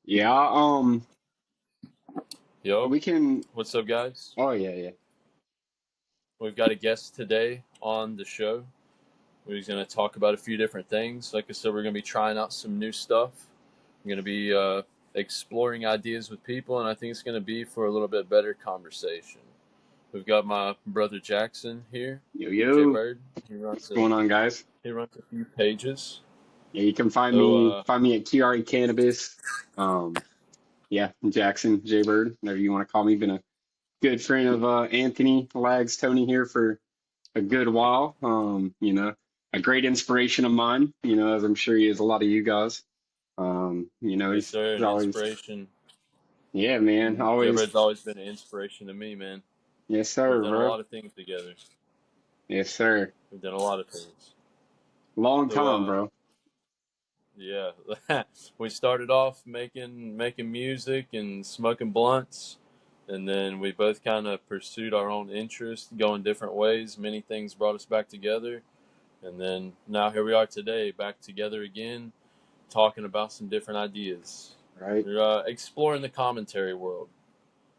Yeah, Yo, we can. what's up, guys? Oh yeah, yeah, We've got a guest today on the show. We're going to talk about a few different things. Like I said, we're going to be trying out some new stuff. We're going to be exploring ideas with people, and I think it's going to be for a little bit better conversation. We've got my brother Jackson here, yo yo. Jbird. He What's runs a going on, guys? he runs a few pages. Yeah, you can find So me at QRE Cannabis. Um, yeah, Jackson Jbird, whatever you want to call me. Been a good friend of Anthony Lags Tony here for a good while. A great inspiration of mine. As I'm sure he is a lot of you guys. yes, sir, He's an always, inspiration. yeah, man, always, Jbird's always been an inspiration to me, man. yes We've sir, done a bro, lot of things together. yes sir. We've done a lot of things. Long So time, bro. yeah, we started off making music and smoking blunts, and then we both kind of pursued our own interests, going different ways. Many things brought us back together, and then now here we are today, back together again, talking about some different ideas. Right. We're exploring the commentary world.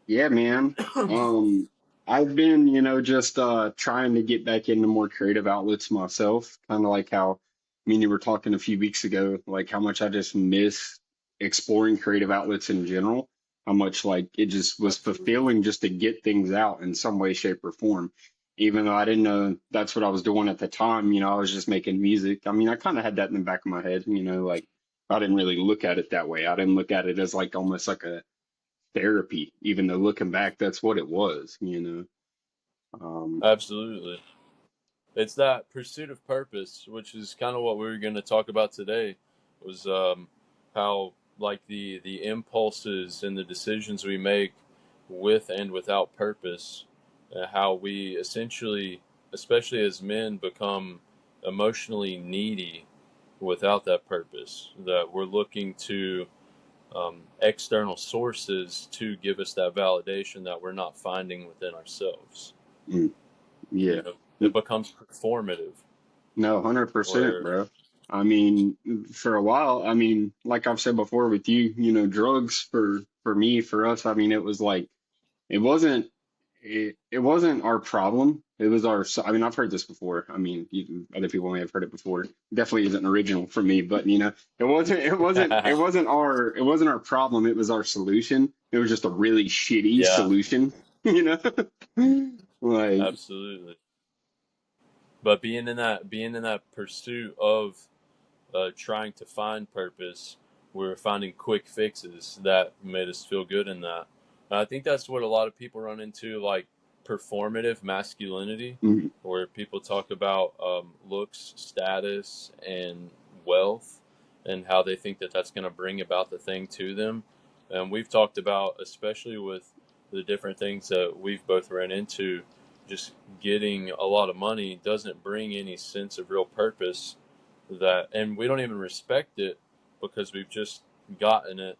Yeah, man. Um, I've been, just trying to get back into more creative outlets myself. Kind of like how me and you were talking a few weeks ago, like how much I just miss exploring creative outlets in general. How much like it just was Absolutely. fulfilling just to get things out in some way, shape, or form. Even though I didn't know that's what I was doing at the time, I was just making music. I mean, I kind of had that in the back of my head, like I didn't really look at it that way. I didn't look at it as like almost like a therapy, even though looking back, that's what it was. Um, Absolutely. It's that pursuit of purpose, which is kind of what we were going to talk about today, was how like the impulses and the decisions we make with and without purpose, how we essentially, especially as men, become emotionally needy without that purpose. That we're looking to external sources to give us that validation that we're not finding within ourselves. mm, yeah. It becomes performative, No, 100%, where bro. I mean, for a while, I mean, like I've said before with you, drugs for me, for us, I mean, it was like it wasn't it wasn't our problem. It was our. I mean, I've heard this before. I mean, other people may have heard it before. Definitely isn't original for me, but it wasn't our problem. It was our solution. It was just a really shitty yeah, solution, you know. Like, absolutely. But being in that pursuit of trying to find purpose, we're finding quick fixes that made us feel good in that. And I think that's what a lot of people run into, like performative masculinity, mm, where people talk about looks, status, and wealth, and how they think that that's going to bring about the thing to them. And we've talked about, especially with the different things that we've both ran into, just getting a lot of money doesn't bring any sense of real purpose, that, and we don't even respect it because we've just gotten it,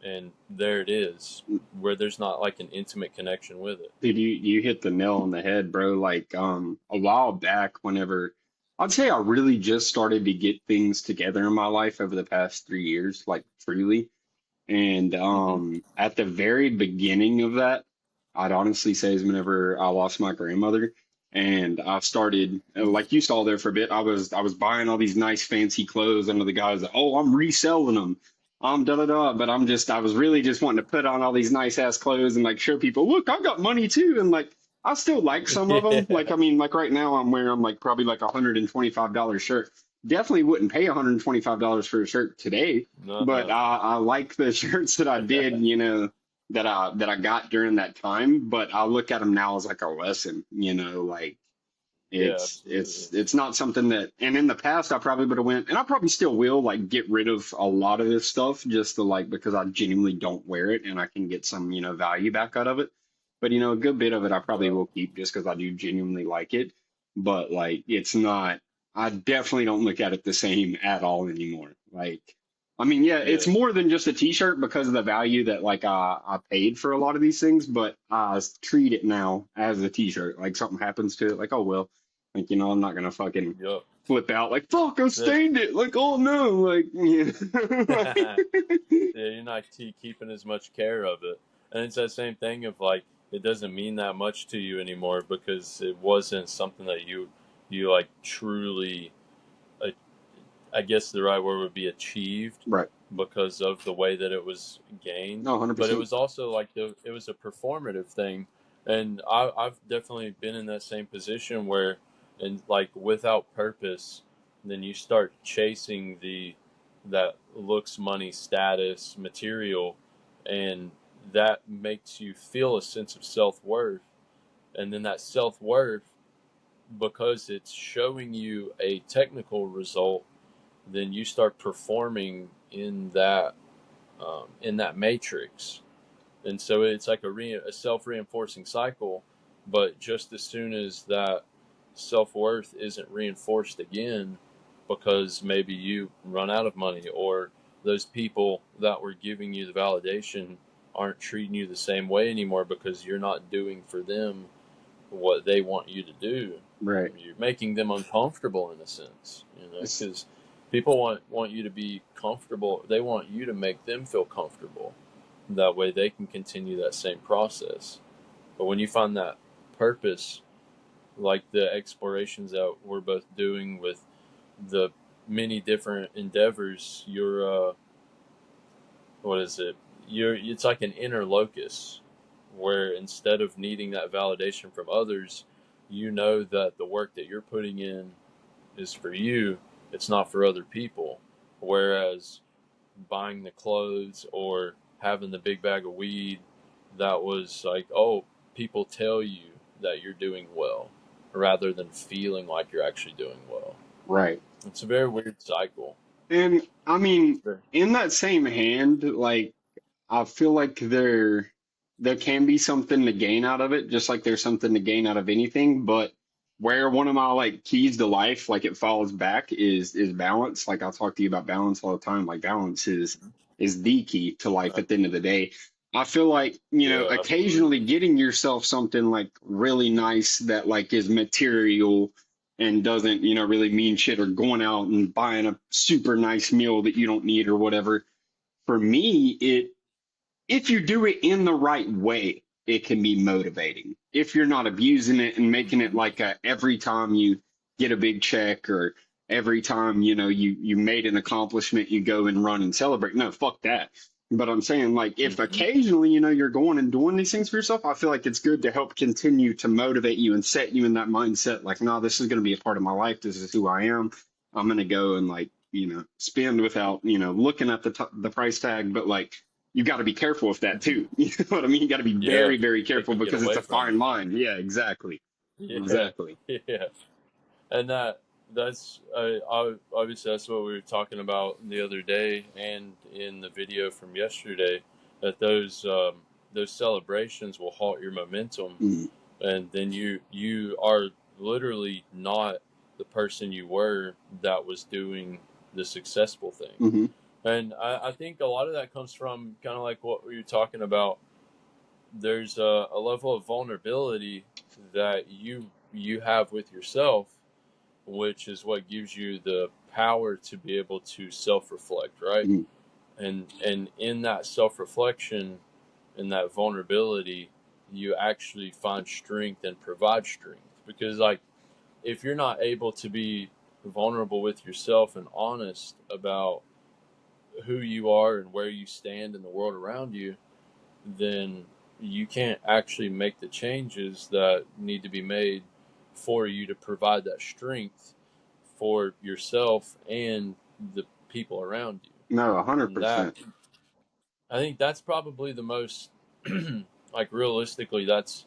and there it is, where there's not like an intimate connection with it. dude, you hit the nail on the head, bro. Like, a while back, whenever I'd say I really just started to get things together in my life over the past 3 years, like freely. And Hmm. at the very beginning of that, I'd honestly say is whenever I lost my grandmother, and I started like you saw there for a bit. I was buying all these nice fancy clothes under the guise that, oh, I'm reselling them. I'm da da da. But I was really just wanting to put on all these nice ass clothes and like show people, look, I've got money too. And like I still like some of them. Like Yeah, I mean, like right now I'm wearing like probably like $125 shirt. Definitely wouldn't pay $125 for a shirt today, no, but no, I like the shirts that I did, that I got during that time. But I look at them now as like a lesson, like yeah, it's absolutely, it's not something that. And in the past, I probably would have went, and I probably still will, like get rid of a lot of this stuff just to like because I genuinely don't wear it and I can get some value back out of it. But a good bit of it I probably right, will keep just because I do genuinely like it. But like it's not. I definitely don't look at it the same at all anymore. Like, I mean, yeah, it's yeah, more than just a t-shirt because of the value that like I paid for a lot of these things, but I treat it now as a t-shirt. Like something happens to it, like, oh well, like I'm not gonna fucking yep. flip out like fuck, I That, stained it. Like, oh no, like yeah. yeah, you're not keeping as much care of it. And it's that same thing of like, it doesn't mean that much to you anymore because it wasn't something that you like truly, uh, I guess the right word would be achieved Right. because of the way that it was gained. No, But it 100%. was also like it was a performative thing, and I've definitely been in that same position where, and like without purpose, then you start chasing that looks, money, status, material, and that makes you feel a sense of self worth, and then that self worth, because it's showing you a technical result, then you start performing in that matrix, and so it's like a self reinforcing cycle. But just as soon as that self worth isn't reinforced again, because maybe you run out of money, or those people that were giving you the validation aren't treating you the same way anymore because you're not doing for them what they want you to do. Right. You're making them uncomfortable in a sense, It's, because people want you to be comfortable. They want you to make them feel comfortable. That way they can continue that same process. But when you find that purpose, like the explorations that we're both doing with the many different endeavors, you're what is it? It's like an inner locus where instead of needing that validation from others, you know that the work that you're putting in is for you, it's not for other people. Whereas buying the clothes or having the big bag of weed, that was like, oh, people tell you that you're doing well rather than feeling like you're actually doing well. right. It's a very weird cycle. And I mean, Sure. in that same hand, like, I feel like there can be something to gain out of it, just like there's something to gain out of anything. But where one of my like keys to life, like it falls back, is balance. Like I'll talk to you about balance all the time. Like balance is the key to life at the end of the day. I feel like, Yeah, occasionally absolutely. getting yourself something like really nice that like is material and doesn't, really mean shit, or going out and buying a super nice meal that you don't need or whatever. For me, if you do it in the right way, it can be motivating. If you're not abusing it and making it Mm-hmm. like every time you get a big check, or every time, you made an accomplishment, you go and run and celebrate. No, fuck that. But I'm saying, like, if Mm-hmm. occasionally, you're going and doing these things for yourself, I feel like it's good to help continue to motivate you and set you in that mindset. Like, no, this is going to be a part of my life. This is who I am. I'm going to go and like, spend without, looking at the price tag. But like, you got to be careful with that Mm-hmm. too. You know what I mean? You got to be Yeah, very, very it careful can get because it's away a from fine you. line. Yeah, exactly. Yeah, Exactly. yeah. And that's obviously that's what we were talking about the other day and in the video from yesterday, that those celebrations will halt your momentum, Mm, and then you are literally not the person you were that was doing the successful thing. hmm And I think a lot of that comes from kind of like what we were talking about. There's a level of vulnerability that you have with yourself, which is what gives you the power to be able to self-reflect, right? hmm And in that self-reflection, in that vulnerability, you actually find strength and provide strength. Because like if you're not able to be vulnerable with yourself and honest about who you are and where you stand in the world around you, then you can't actually make the changes that need to be made for you to provide that strength for yourself and the people around you. No, a hundred And that, percent. I think that's probably the most, like realistically, that's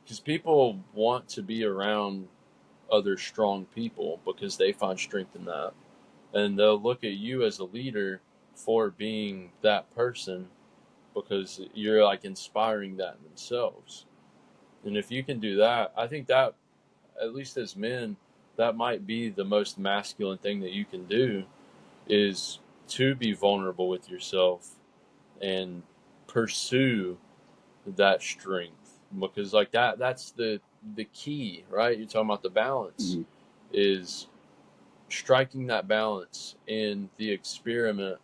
because people want to be around other strong people because they find strength in that. And they'll look at you as a leader for being that person because you're like inspiring that in themselves. And if you can do that, I think that, at least as men, that might be the most masculine thing that you can do, is to be vulnerable with yourself and pursue that strength. Because like that's the key, right? You're talking about the balance, Hmm is striking that balance in the experiment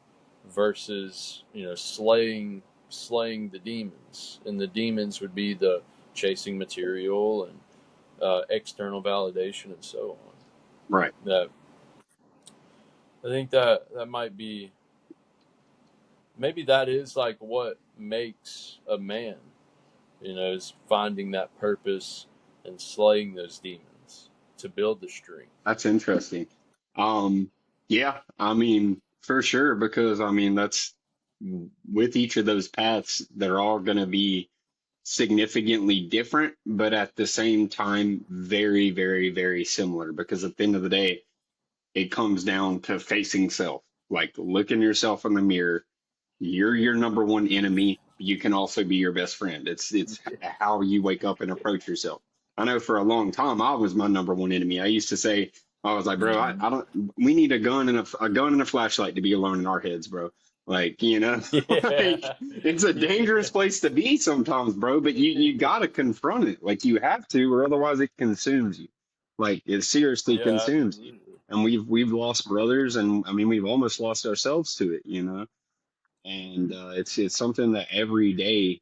versus, slaying the demons, and the demons would be the chasing material and external validation and so on. Right. That I think that might be, maybe that is like what makes a man, is finding that purpose and slaying those demons to build the strength. That's interesting. Um, yeah, I mean, for sure, because I mean, that's with each of those paths, they're all going to be significantly different, but at the same time, very, very, very similar. Because at the end of the day, it comes down to facing self, like looking yourself in the mirror. You're your number one enemy. You can also be your best friend. It's how you wake up and approach yourself. I know for a long time I was my number one enemy. I used to say, I was like, bro, I don't. We need a gun and a gun and a flashlight to be alone in our heads, bro. Like, like Yeah. it's a dangerous place to be sometimes, bro. But you gotta confront it. Like you have to, or otherwise it consumes you. Like it seriously Yeah, consumes you. absolutely. And we've lost brothers, and I mean we've almost lost ourselves to it. And it's something that every day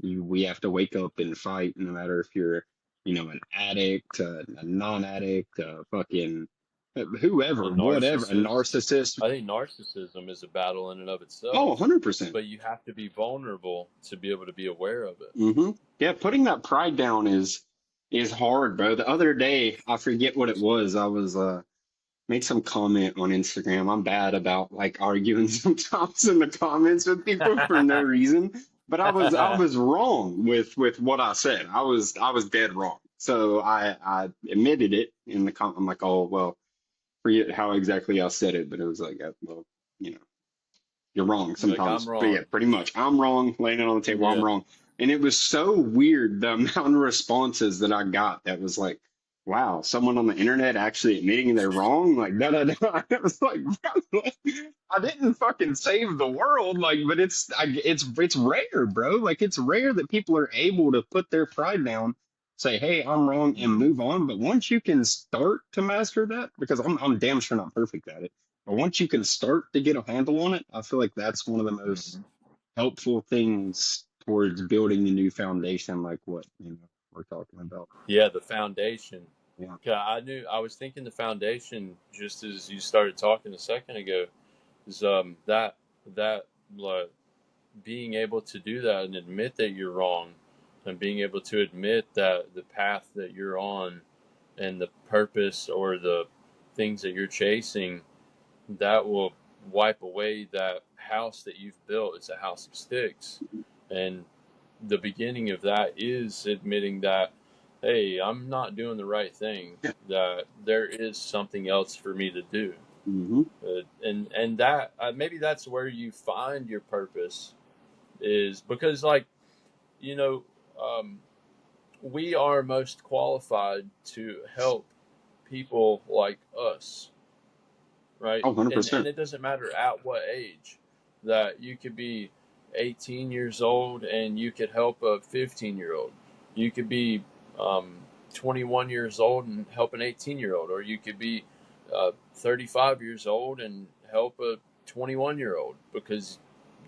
we have to wake up and fight, no matter if you're an addict, a non-addict, fucking A whoever, whatever, a narcissist. narcissist. I think narcissism is a battle in and of Oh, itself, 100%. but you have to be vulnerable to be able to be aware of it. Yeah, putting that pride down is hard, bro. The other day, I forget what it was. I was made some comment on Instagram. I'm bad about like arguing sometimes in the comments with people for no reason, but I was wrong with what I said. I was dead wrong. So I admitted it in the comment. I'm like, oh well, forget how exactly I said it, but it was like, well, you know, you're wrong You're like, I'm sometimes. But yeah, wrong. pretty much, I'm wrong. Laying it on the table, I'm Yeah. wrong. And it was so weird the amount of responses that I got. That was like, wow, someone on the internet actually admitting they're wrong. Like, da da da. It was like, I didn't fucking save the world. Like, but it's rare, bro. Like, it's rare that people are able to put their pride down, say, hey, I'm wrong, and Hmm. move on. But once you can start to master that, because I'm damn sure not perfect at it, but once you can start to get a handle on it, I feel like that's one of the most Hmm. helpful things towards building a new foundation, like what we're talking about. Yeah, the foundation. Yeah. 'Cause I was thinking the foundation just as you started talking a second ago is that like, being able to do that and admit that you're wrong, and being able to admit that the path that you're on and the purpose or the things that you're chasing, that will wipe away that house that you've built. It's a house of sticks. And the beginning of that is admitting that, hey, I'm not doing the right thing, that there is something else for me to do. Hmm. And that maybe that's where you find your purpose, is because, like, you know, um, we are most qualified to help people like us, right? Oh, And 100%. it doesn't matter at what age, that you could be 18 years old and you could help a 15-year-old. You could be um, 21 years old and help an 18-year-old, or you could be 35 years old and help a 21-year-old, because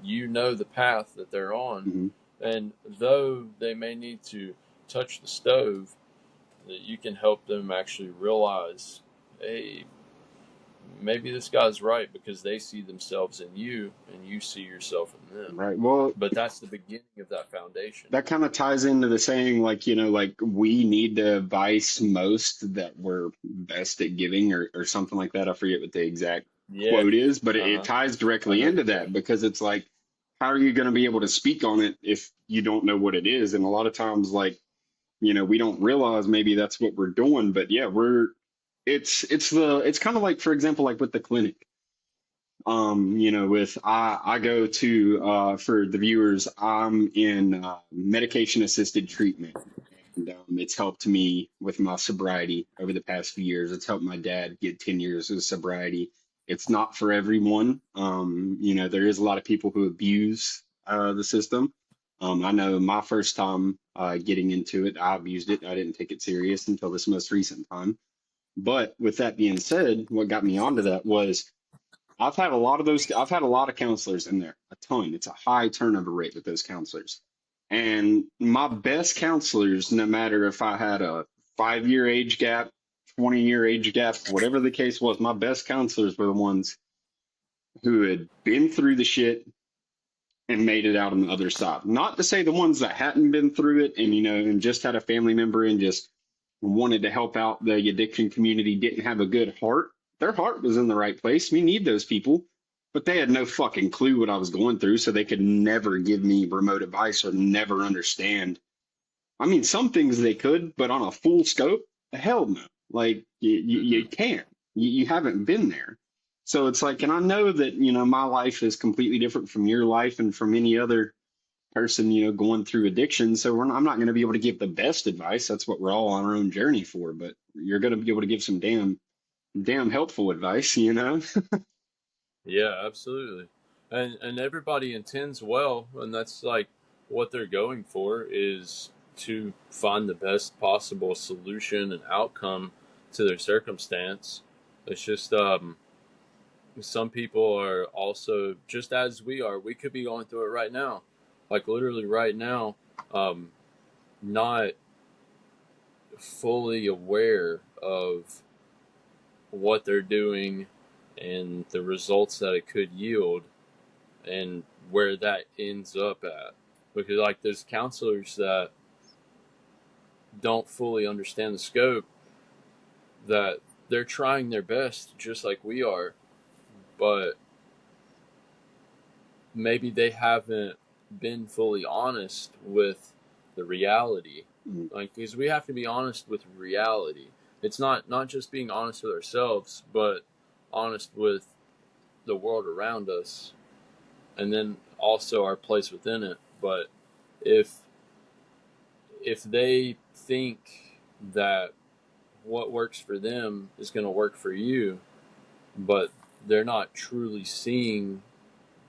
you know the path that they're on. Hmm. And though they may need to touch the stove, that you can help them actually realize, hey, maybe this guy's right, because they see themselves in you and you see yourself in them. Right. Well, But that's the beginning of that foundation. that kind of ties into the saying, like, like we need the advice most that we're best at giving, or something like that. I forget what the exact Yeah. quote is, but it Uh-huh. ties I directly know what into you're that, saying. because it's like, how are you going to be able to speak on it if you don't know what it is? And a lot of times, like, we don't realize maybe that's what we're doing, but yeah, it's kind of like, for example, like with the clinic. With I go to for the viewers, I'm in medication assisted treatment, and it's helped me with my sobriety over the past few years. It's helped my dad get 10 years of sobriety. It's not for everyone. There is a lot of people who abuse the system. I know my first time getting into it, I abused it. I didn't take it serious until this most recent time. But with that being said, what got me onto that was I've had a lot of those. I've had a lot of counselors in there, a ton. It's a high turnover rate with those counselors. And my best counselors, no matter if I had a 5 year age gap, 20 year age gap, whatever the case was, my best counselors were the ones who had been through the shit and made it out on the other side. Not to say the ones that hadn't been through it and, and just had a family member and just wanted to help out the addiction community didn't have a good heart. Their heart was in the right place. We need those people, but they had no fucking clue what I was going through, so they could never give me remote advice or never understand. I mean, some things they could, but on a full scope, hell no. Like you can't. You haven't been there. So it's like, and I know that, my life is completely different from your life and from any other person, going through addiction. So I'm not going to be able to give the best advice. That's what we're all on our own journey for. But you're going to be able to give some damn helpful advice. Yeah, absolutely. And everybody intends well, and that's like what they're going for is to find the best possible solution and outcome to their circumstance. It's just some people are also just as we are. We could be going through it right now, like literally right now, not fully aware of what they're doing and the results that it could yield and where that ends up at. Because like there's counselors that don't fully understand the scope, that they're trying their best just like we are, but maybe they haven't been fully honest with the reality. Like, because we have to be honest with reality. It's not just being honest with ourselves, but honest with the world around us, and then also our place within it. But if they think that what works for them is going to work for you, but they're not truly seeing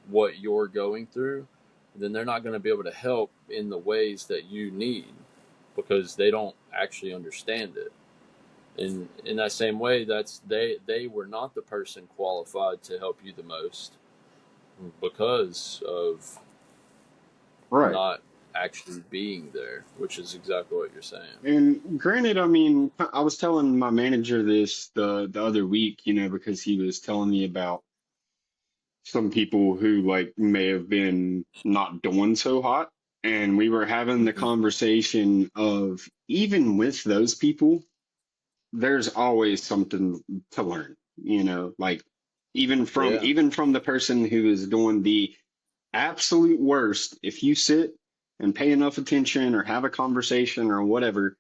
what you're going through, then they're not going to be able to help in the ways that you need because they don't actually understand it. And in that same way, that's they were not the person qualified to help you the most because of Right. not actually being there, which is exactly what you're saying. And granted, I mean, I was telling my manager this the other week, because he was telling me about some people who like may have been not doing so hot. And we were having the Mm-hmm. conversation of even with those people, there's always something to learn, like Yeah. even from the person who is doing the absolute worst. If you sit and pay enough attention or have a conversation or whatever,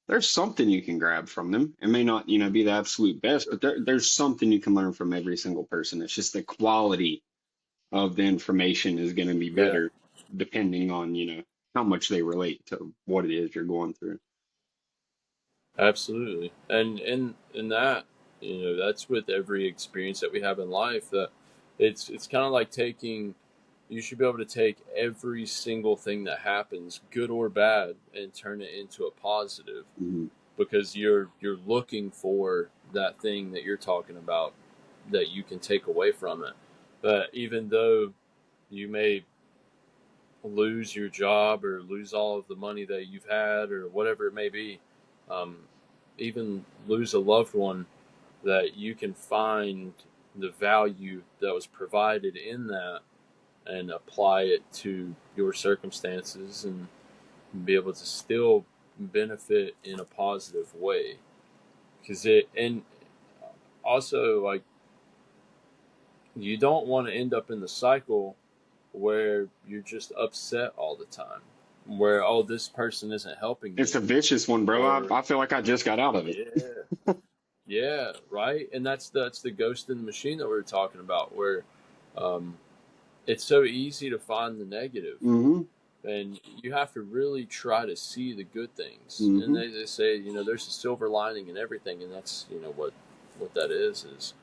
there's something you can grab from them. It may not, be the absolute best, but there's something you can learn from every single person. It's just the quality of the information is going to be Yeah. better depending on, how much they relate to what it is you're going through. Absolutely. And in that, that's with every experience that we have in life, that it's kind of like taking, you should be able to take every single thing that happens, good or bad, and turn it into a positive Mm-hmm. because you're looking for that thing that you're talking about that you can take away from it. But even though you may lose your job or lose all of the money that you've had or whatever it may be, um, even lose a loved one, that you can find the value that was provided in that and apply it to your circumstances and be able to still benefit in a positive way. Because and also, like, you don't want to end up in the cycle where you're just upset all the time, where, oh, this person isn't helping It's a me, vicious one, bro. or I feel like I just got out of it. yeah, yeah, right. And that's the ghost in the machine that we were talking about, where um, it's so easy to find the negative, Mm-hmm. and you have to really try to see the good things. And Mm-hmm. they say, there's a silver lining in everything, and that's what that is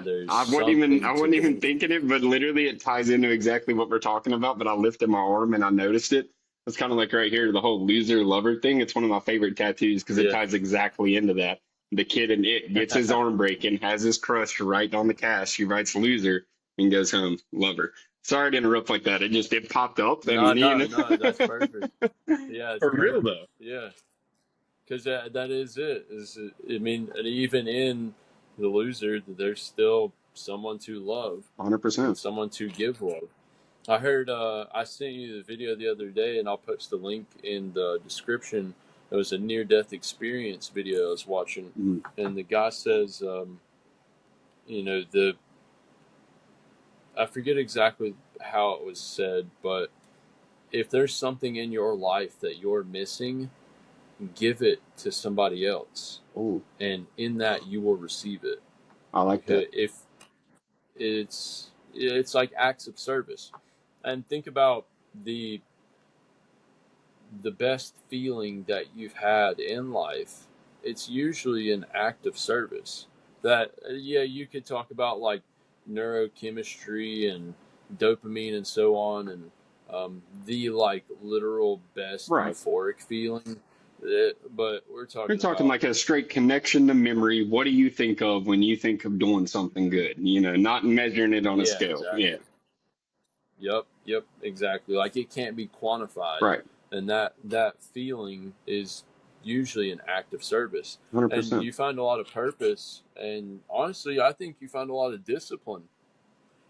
there's I something to wasn't even gain. thinking it, but literally it ties into exactly what we're talking about. But I lifted my arm and I noticed it. It's kind of like right here, the whole loser lover thing. It's one of my favorite tattoos because it Yeah, ties exactly into that. The kid in it gets his arm breaking, has his crush right on the cast. She writes loser and goes home. Love her. Sorry to interrupt like that. It popped up No, and no, no. That's perfect. Yeah, it's for real perfect. though. Yeah, because that is it. I mean, and even in the loser, there's still someone to love and 100%. someone to give love. I heard. I sent you the video the other day, and I'll post the link in the description. It was a near-death experience video I was watching, Mm, and the guy says, the I forget exactly how it was said, but if there's something in your life that you're missing, give it to somebody else, oh, and in that you will receive it. I like that. If it's like acts of service, and think about the the best feeling that you've had in life. It's usually an act of service. That yeah, you could talk about like neurochemistry and dopamine and so on, and the like literal best Right. euphoric feeling. But we're We're talking talking about like a straight connection to memory. What do you think of when you think of doing something good? Not measuring it on a yeah, scale. Yeah. exactly. Yep, exactly. Like it can't be quantified, Right. and that feeling is usually an act of service, and 100%. you find a lot of purpose. And honestly, I think you find a lot of discipline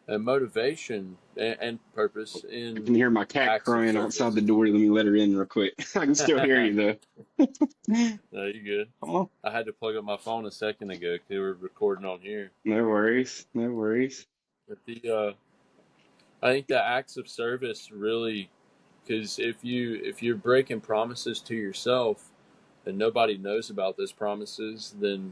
and motivation and purpose I can in hear my cat acts of crying outside service. the door. Let me let her in real quick. I can still hear you though. No, you good. Oh, I had to plug up my phone a second ago because we were recording on here. no worries. No worries. But I think the acts of service really, because if you're breaking promises to yourself and nobody knows about those promises, then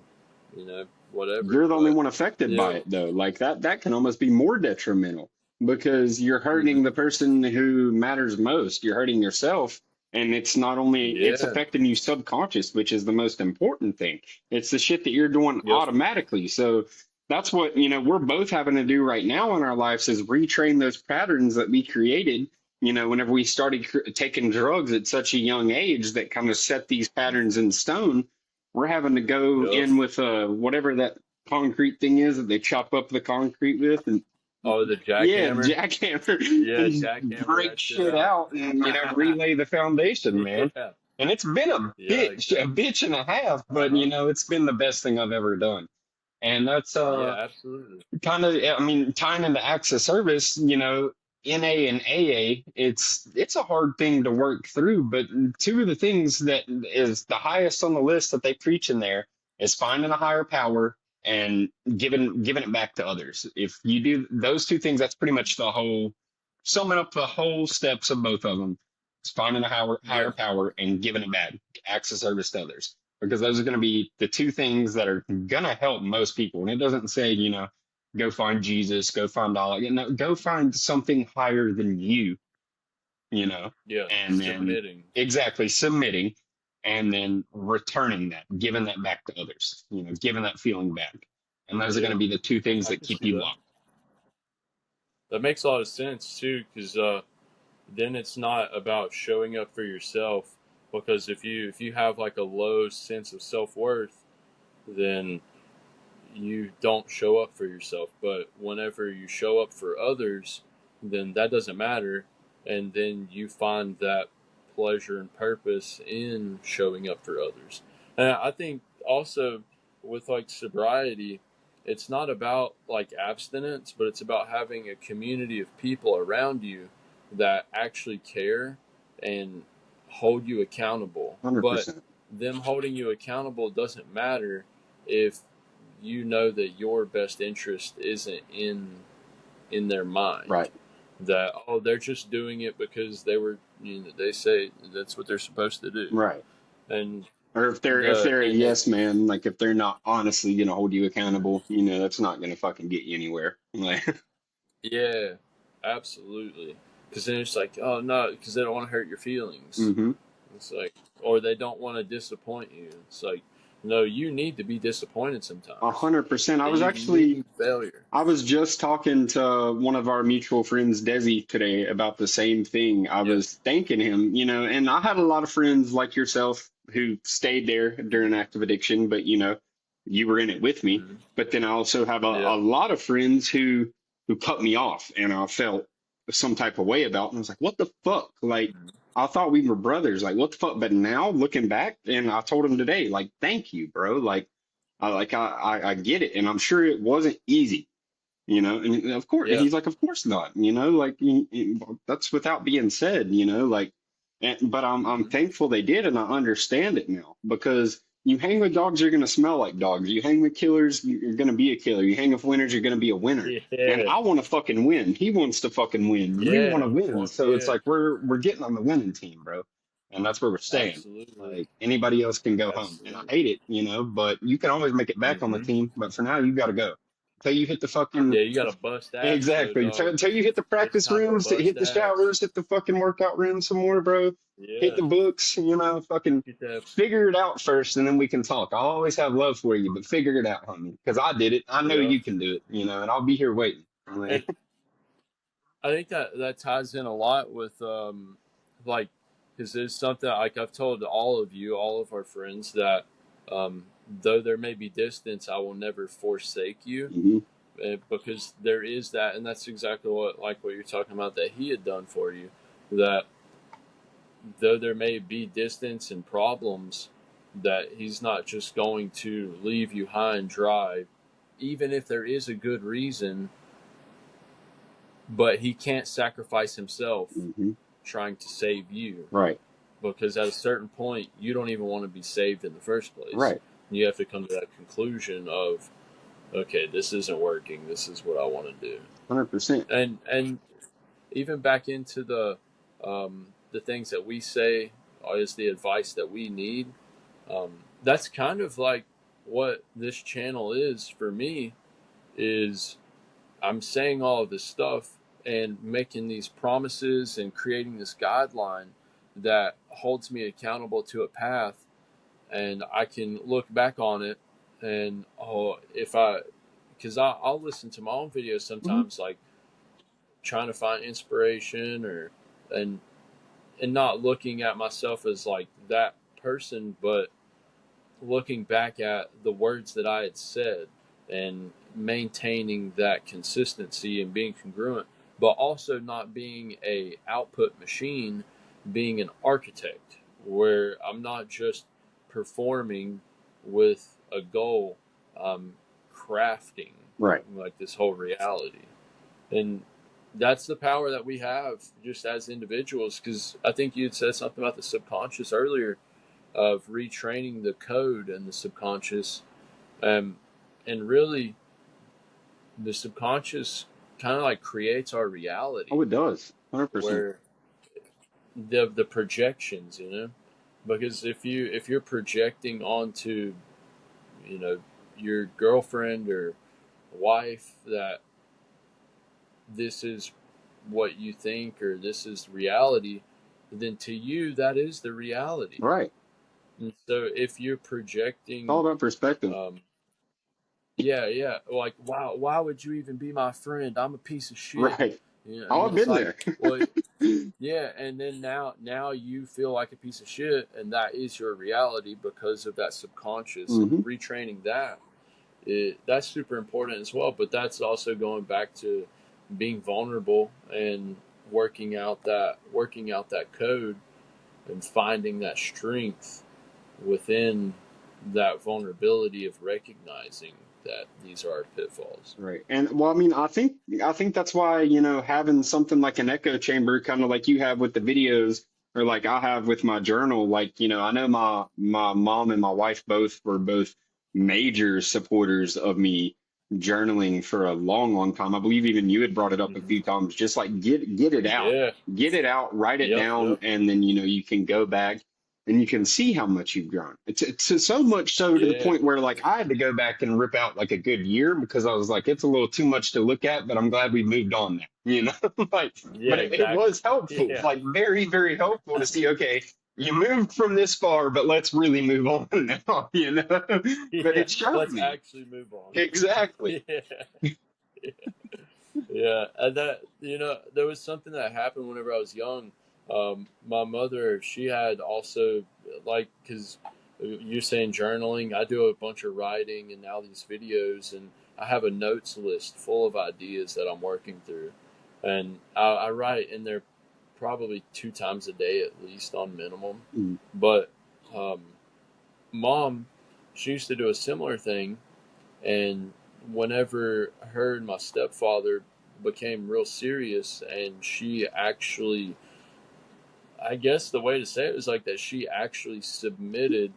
whatever. You're the only But one affected you by know, it though. Like that can almost be more detrimental because you're hurting mhm. the person who matters most. You're hurting yourself. And it's not only it's Yeah, affecting you subconscious, which is the most important thing. It's the shit that you're doing yep, automatically. So that's what, we're both having to do right now in our lives is retrain those patterns that we created, whenever we started taking drugs at such a young age that kind of set these patterns in stone. We're having to go yep. in with whatever that concrete thing is that they chop up the concrete with and Oh, the yeah, jackhammer. jackhammer Yeah, and jackhammer break that shit shit out. out and relay the foundation, man. Yeah, And it's been yeah, a exactly. bitch and a half, Uh but huh. it's been the best thing I've ever done. And that's Yeah, absolutely. kind of, I mean, tying into acts of service, NA and AA, it's a hard thing to work through, but two of the things that is the highest on the list that they preach in there is finding a higher power and giving it back to others. If you do those two things, that's pretty much the whole summing up the whole steps of both of them. It's finding a higher Yeah, power and giving it back, acts of service to others because those are going to be the two things that are going to help most people. And it doesn't say, go find Jesus, go find Allah, go find something higher than you, yeah. and then Submitting. exactly submitting and then returning that, giving that back to others, giving that feeling back. And those are going Yeah, to be the two things I that can keep see you that. locked. That makes a lot of sense too, because then it's not about showing up for yourself. Because if you have like a low sense of self worth, then you don't show up for yourself. But whenever you show up for others, then that doesn't matter, and then you find that pleasure and purpose in showing up for others. And I think also with like sobriety, it's not about like abstinence, but it's about having a community of people around you that actually care and hold you accountable. But 100%. them holding you accountable doesn't matter if you know that your best interest isn't in their mind. Right. That they're just doing it because they say that's what they're supposed to do. Right. And Or if they're a it yes man, like if they're not honestly going to hold you accountable, that's not going to fucking get you anywhere. Like, yeah, absolutely. Because then it's like, oh no, because they don't want to hurt your feelings. hmm It's like, or they don't want to disappoint you. It's like, no, you need to be disappointed sometimes, 100%. and you need failure. I was just talking to one of our mutual friends, Desi, today about the same thing. I Yeah. was thanking him, and I had a lot of friends like yourself who stayed there during active addiction, but you were in it with me. Mhm. But then I also have Yeah. a lot of friends who cut me off, and I felt some type of way about. And I was like, what the fuck? Like, Mhm. I thought we were brothers. Like, what the fuck? But now looking back, and I told him today, like, thank you, bro. Like, I get it, and I'm sure it wasn't easy, you know. And of course, Yeah. he's like, of course not, you know. Like, that's without being said, you know. Like, but I'm Mhm. thankful they did, and I understand it now because you hang with dogs, you're gonna smell like dogs. You hang with killers, you're gonna be a killer. You hang with winners, you're gonna be a winner. And Yeah. I want to fucking win. He wants to fucking win. You want Yeah. to win. Fuck So it's yeah. like we're getting on the winning team, bro. And that's where we're staying. Absolutely. Like anybody else can go home. And I Absolutely. hate it, you know, but you can always make it back on the Mhm. team. But for now, you got to go. Until you hit the fucking Yeah, you gotta bust ass though, exactly. dog. Until you hit the It's practice time to rooms, bust hit the ass. showers, hit the fucking workout room some more, bro. Hit Yeah. the books, you know, fucking Get that. figure it out first, and then we can talk. I'll always have love for you, but figure it out, homie. Because I did it. I know Yeah. you can do it, you know, and I'll be here waiting. And I think that ties in a lot with like, because there's something like I've told all of you, all of our friends, that um, though there may be distance, I will never forsake you, Hmm. because there is that, and that's exactly what you're talking about that he had done for you. That though there may be distance and problems, that he's not just going to leave you high and dry, even if there is a good reason, but he can't sacrifice himself Hmm. trying to save you, Right. because at a certain point you don't even want to be saved in the first place. Right. You have to come to that conclusion of, okay, this isn't working, this is what I want to do. 100%. And even back into the things that we say is the advice that we need. That's kind of like what this channel is for me. Is I'm saying all of this stuff and making these promises and creating this guideline that holds me accountable to a path, and I can look back on it. And oh, if I, because I'll listen to my own videos Hmm. sometimes, like trying to find inspiration, or and and not looking at myself as like that person, but looking back at the words that I had said and maintaining that consistency and being congruent, but also not being a output machine, being an architect where I'm not just performing with a goal, I'm crafting Right. like this whole reality. And that's the power that we have just as individuals, because I think you had said something about the subconscious earlier, of retraining the code and the subconscious, um, and really the subconscious kind of like creates our Oh, reality, it does. 100%. where the projections, because if you're projecting onto, you know your girlfriend or wife that this is what you think or this is reality, then to you that is the reality. Right. And so if you're It's all projecting, about perspective. um, yeah, yeah. Like, why would you even be my friend? I'm a piece of shit. Right. Oh, And I've it's been like, there. well, yeah. And then now you feel like a piece of shit, and that is your reality because of that subconscious, and Hmm. retraining that. That's super important as well. But that's also going back to being vulnerable and working out that code and finding that strength within that vulnerability of recognizing that these are pitfalls. Right. And well, I mean, I think that's why, you know, having something like an echo chamber, kind of like you have with the videos, or like I have with my journal, like, you know, I know my mom and my wife both major supporters of me journaling for a long, long time. I believe even you had brought it up a Mm-hmm. few times, just like get it out. Yeah. Get it out, write it Yep. down, Yep. and then, you know, you can go back and you can see how much you've grown. It's so much so to the Yeah. point where like I had to go back and rip out like a good year because I was like, it's a little too much to look at, but I'm glad we moved on now, you know? Like, Yeah. but it Exactly. was helpful, Yeah. like very, very helpful to see, okay, you moved from this far, but let's really move on now, you know? But Yeah. it showed Let's me. actually move on. Exactly. Yeah. Yeah. And that, there was something that happened whenever I was young. My mother, she had also, like, because you're saying journaling. I do a bunch of writing and now these videos, and I have a notes list full of ideas that I'm working through, and I write in there probably 2 times a day at least on minimum. Mm. But um, mom, she used to do a similar thing, and whenever her and my stepfather became real serious, and she actually, I guess the way to say it is like that, she actually submitted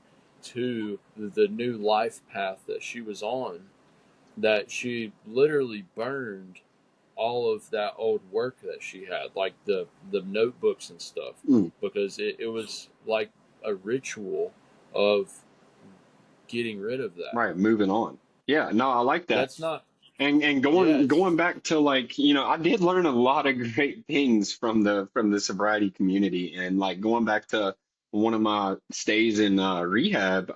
to the new life path that she was on, that she literally burned all of that old work that she had, like the notebooks and stuff, Mm. because it was like a ritual of getting rid of that. Right, moving on. Yeah, no, I like that. That's not, And yeah, going back to, like, I did learn a lot of great things from the sobriety community, and like going back to one of my stays in rehab.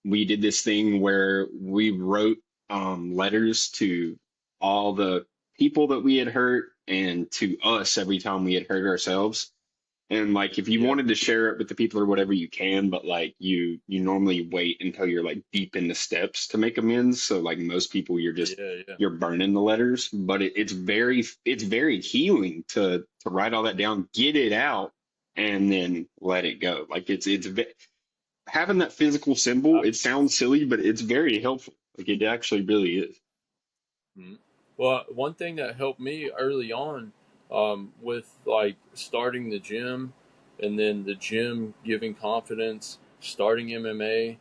We did this thing where we wrote letters to all the people that we had hurt and to us every time we had hurt ourselves. And like, if you yeah, wanted to share it with the people or whatever, you can, but like, you normally wait until you're like deep in the steps to make amends. So like most people, yeah, yeah. you're burning the letters, but it's very healing to write all that down, get it out, and then let it go. Like having that physical symbol. It sounds silly, but it's very helpful. Like it actually really is. Mhm. Well, one thing that helped me early on, with like starting the gym, and then the gym giving confidence, starting MMA,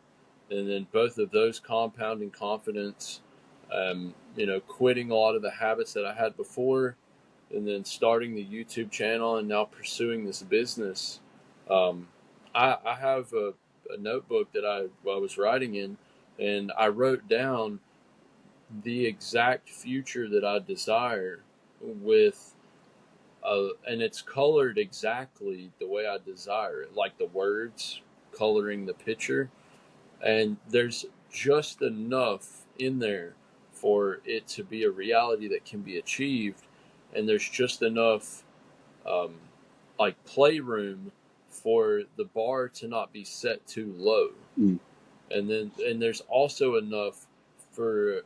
and then both of those compounding confidence, quitting a lot of the habits that I had before, and then starting the YouTube channel and now pursuing this business. Um, I have a notebook that I was writing in, and I wrote down the exact future that I desire, with and it's colored exactly the way I desire it, like the words coloring the picture, and there's just enough in there for it to be a reality that can be achieved, and there's just enough um, like playroom for the bar to not be set too low, Mm. and there's also enough for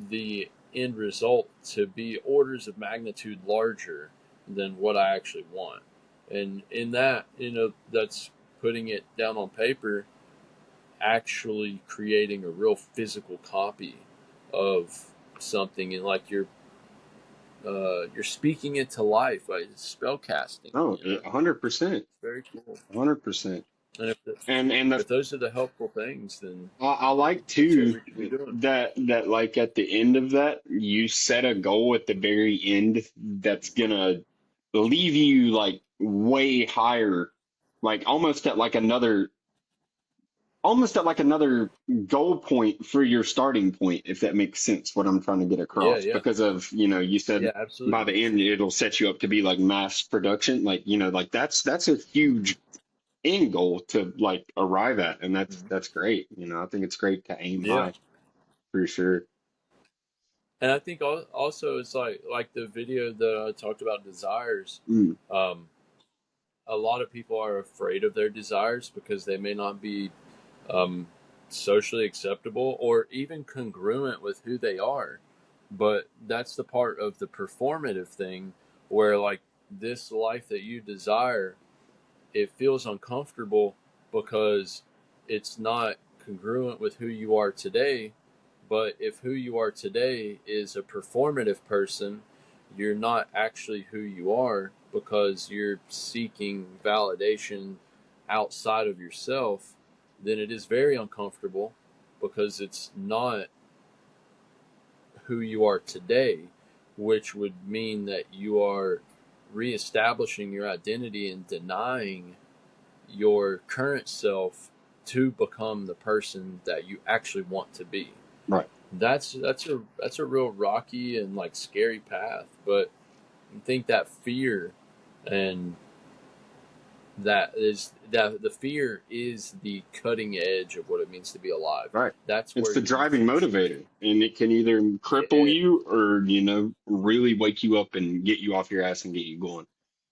the end result to be orders of magnitude larger than what I actually want. And in that, that's putting it down on paper, actually creating a real physical copy of something, and like you're speaking it to life, like spell casting. Oh, 100%, It's very cool. 100%. And And the if those are the helpful things, then I like that's what too we should be doing. that like at the end of that, you set a goal at the very end that's gonna leave you like way higher, like almost at like another goal point for your starting point, if that makes sense, what I'm trying to get Yeah, across. yeah, Because of, you yeah, said by absolutely. the end it'll set you up to be like mass production, like, like that's a huge end goal to like arrive at, and that's Mhm. that's great. I think it's great to aim Yeah. high for sure. And I think also it's like the video that I talked about desires. Mm. Um, a lot of people are afraid of their desires because they may not be um, socially acceptable or even congruent with who they are. But that's the part of the performative thing where, like, this life that you desire, it feels uncomfortable because it's not congruent with who you are today. But if who you are today is a performative person, you're not actually who you are because you're seeking validation outside of yourself, then it is very uncomfortable because it's not who you are today, which would mean that you are reestablishing your identity and denying your current self to become the person that you actually want to be. Right. That's a real rocky and like scary path, but I think that fear, and that the fear is the cutting edge of what it means to be alive. Right. That's It's where the you driving function. motivator, and it can either cripple Yeah, you or, really wake you up and get you off your ass and get you going.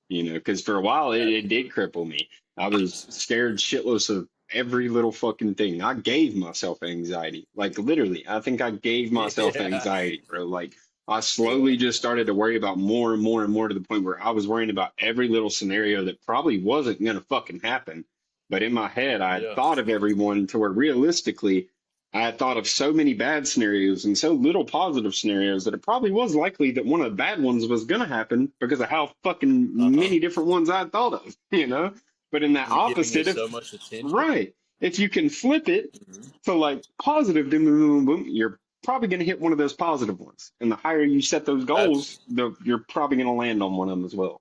Because for a while it did absolutely. cripple me. I was scared shitless of every little fucking thing. I gave myself anxiety. Like literally, I think I gave myself Yeah. anxiety, bro. Like I Yeah. slowly just started to worry about more and more and more to the point where I was worrying about every little scenario that probably wasn't gonna fucking happen. But in my head, I had Yeah. thought of everyone to where realistically, I had thought of so many bad scenarios and so little positive scenarios that it probably was likely that one of the bad ones was gonna happen because of how fucking Uh-huh. many different ones I thought of, you know? But in that You're giving it opposite, so if much attention. right, if you can flip it Hmm. to like positive, boom, boom, boom, boom, you're probably going to hit one of those positive ones. And the higher you set those goals, you're probably going to land on one of them as well.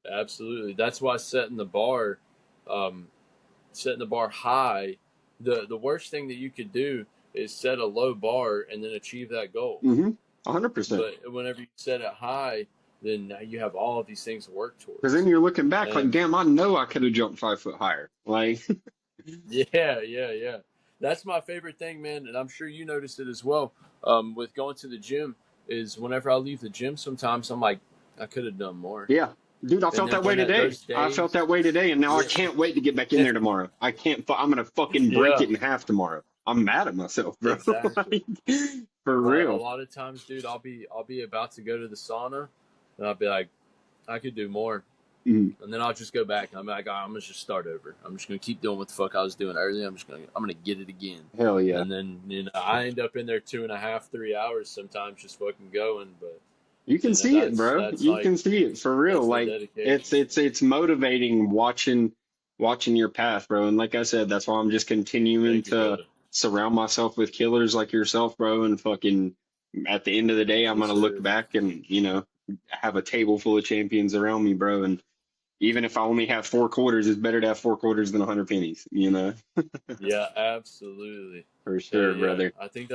Absolutely. That's why um, setting the bar high, the worst thing that you could do is set a low bar and then achieve that goal. 100%. But whenever you set it high, then now you have all of these things to work Because then towards. you're looking back like, And damn, I know I could have jumped 5 foot higher. Like, yeah, yeah, yeah. That's my favorite thing, man. And I'm sure you noticed it as well. With going to the gym, is whenever I leave the gym, sometimes I'm like, I could have done more. yeah, dude, I And felt then that way when today. those I felt days, that way today. And now I yeah, can't wait to get back in there tomorrow. I can't, I'm going to fucking break yeah, it in half tomorrow. I'm mad at myself, bro. exactly. Like, for But a real. lot of times, dude, I'll be about to go to the sauna, and I'll be like, I could do more. Mhm. And then I'll just go back. And I'm like, I'm gonna just start over. I'm just gonna keep doing what the fuck I was doing earlier. I'm gonna get it again. Hell yeah. And then I end up in there 2.5, 3 hours sometimes just fucking going. But You can see it, bro. that's You like can see it for real. that's the Like dedication. it's motivating watching your path, bro. And like I said, that's why I'm just continuing Thank you, to brother. surround myself with killers like yourself, bro. And fucking at the end of the day, I'm Yes, gonna look sir. back and have a table full of champions around me, bro. And even if I only have 4 quarters, it's better to have 4 quarters than 100 pennies, Yeah, absolutely. for Yeah, sure, yeah. brother. I think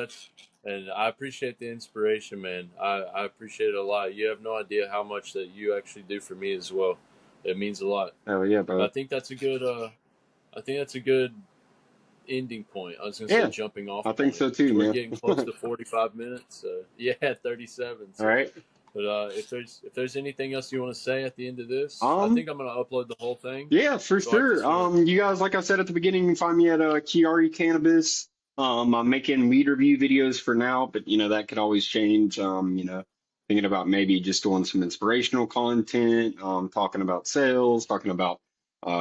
and I appreciate the inspiration, man. I appreciate it a lot. You have no idea how much that you actually do for me as well. It means a lot. Hell yeah, But bro. I think that's a good ending point. I was gonna say Yeah, jumping off I think point so too, because we're man. getting close to 45 minutes. Yeah, 37. All So, right. but if there's anything else you want to say at the end of this, I Um, think I'm gonna upload the whole thing. Yeah, for So like sure. this one. You guys, like I said at the beginning, you can find me at Kiari Cannabis. I'm making weed review videos for now, but that could always change. Thinking about maybe just doing some inspirational content, talking about sales, talking about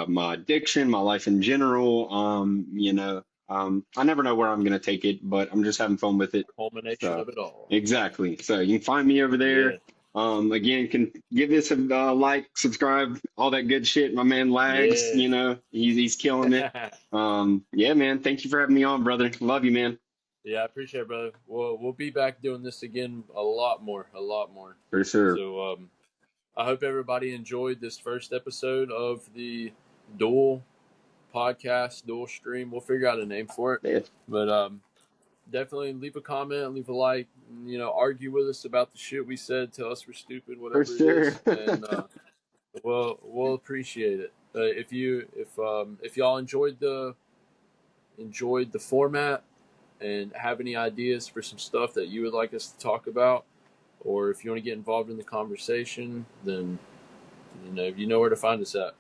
my addiction, my life in general. I never know where I'm gonna take it, but I'm just having fun with it. Culmination So of it all. exactly. So you can find me over Yeah. there. Again, can give this a like, subscribe, all that good shit. My man Lags, Yeah. he's killing it. Yeah, man. Thank you for having me on, brother. Love you, man. Yeah, I appreciate it, brother. We'll be back doing this again a lot more, a lot more. For sure. So I hope everybody enjoyed this first episode of the dual podcast, dual stream. We'll figure out a name for it. Yeah, But definitely leave a comment, leave a like, argue with us about the shit we said, tell us we're stupid, for whatever it sure. is, and we'll appreciate it. If y'all enjoyed the format and have any ideas for some stuff that you would like us to talk about, or if you want to get involved in the conversation, then you know where to find us at.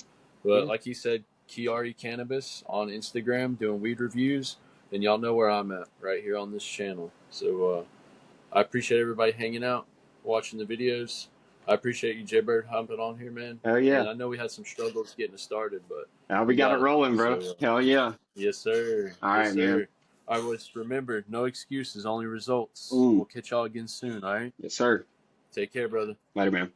But Yeah, like he said, Kiari Cannabis on Instagram doing weed reviews, and y'all know where I'm at right here on this channel. So I appreciate everybody hanging out, watching the videos. I appreciate you, Jbird, humping on here, man. hell And yeah. I know we had some struggles getting it started, but We we got it got it. rolling, bro. So Hell yeah. yes, sir. All Yes, right, man. sir. I was remember, no excuses, only results. Ooh, We'll catch y'all again soon. All right. yes, sir. Take care, brother. Later, man.